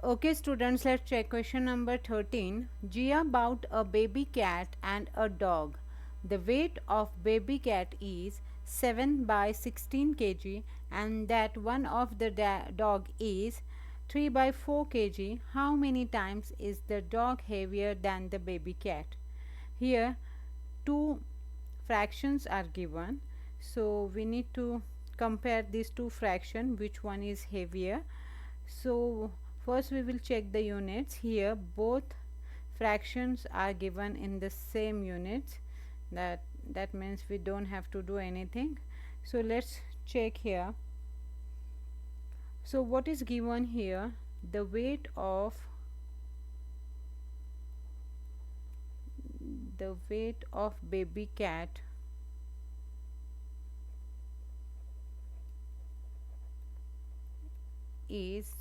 Okay students, let's check question number 13. Jia bought a baby cat and a dog. The weight of baby cat is 7 by 16 kg and that one of the dog is 3 by 4 kg. How many times is the dog heavier than the baby cat? Here two fractions are given, so we need to compare these two fractions, which one is heavier. So first we will check the units. Here both fractions are given in the same units, that means we don't have to do anything. So let's check here. So what is given here? The weight of baby cat is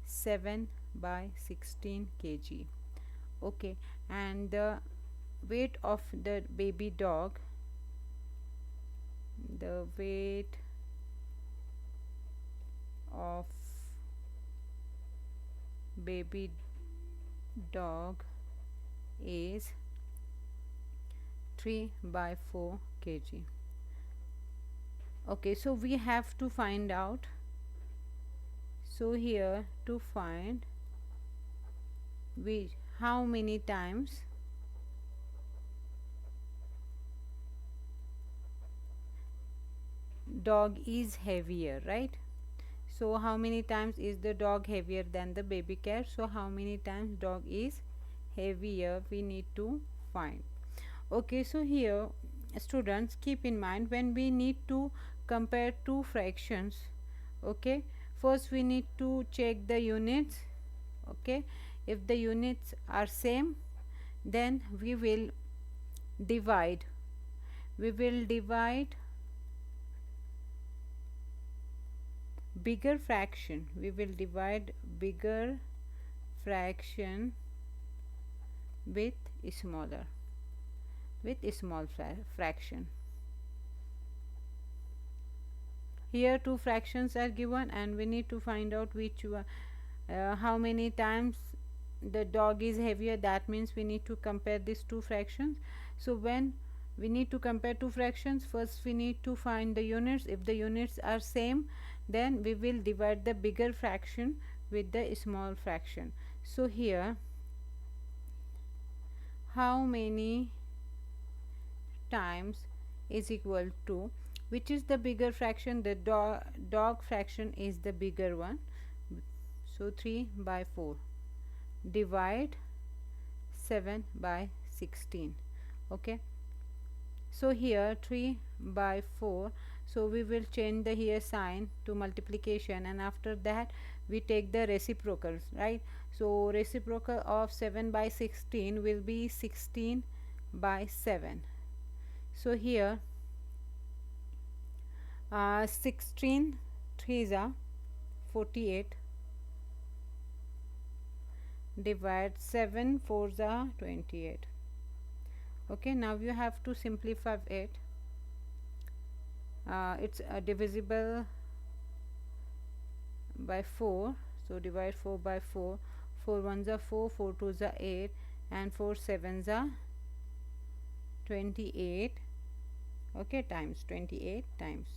7 by 16 kg. Okay, and the weight of the baby dog, the weight of baby dog is 3 by 4 kg. Okay, so we have to find out. So here to find how many times dog is heavier, right? So how many times is the dog heavier than the baby cat? So how many times dog is heavier we need to find. Okay, so here students, keep in mind when we need to compare two fractions, okay, first we need to check the units. Okay, if the units are same, then we will divide bigger fraction, bigger fraction with small fraction. Here two fractions are given and we need to find out which how many times the dog is heavier. That means we need to compare these two fractions. So when we need to compare two fractions, first we need to find the units. If the units are same, then we will divide the bigger fraction with the small fraction. So here how many times is equal to, which is the bigger fraction? The dog fraction is the bigger one. So 3 by 4 divide 7 by 16. Okay, so here 3 by 4, so we will change the here sign to multiplication, and after that we take the reciprocals, right? So reciprocal of 7 by 16 will be 16 by 7. So here 16 3s are 48 divide 7 4s are 28. Okay, now you have to simplify it. It's divisible by 4, so divide 4 by 4. 4 1s are 4, 4 2s are 8, and 4 7s are 28. Okay, times 28 times.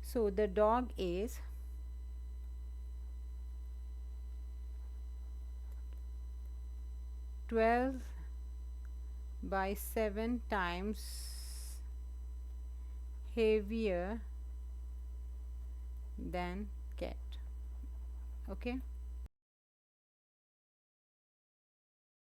So the dog is 12 by 7 times heavier than cat. Okay.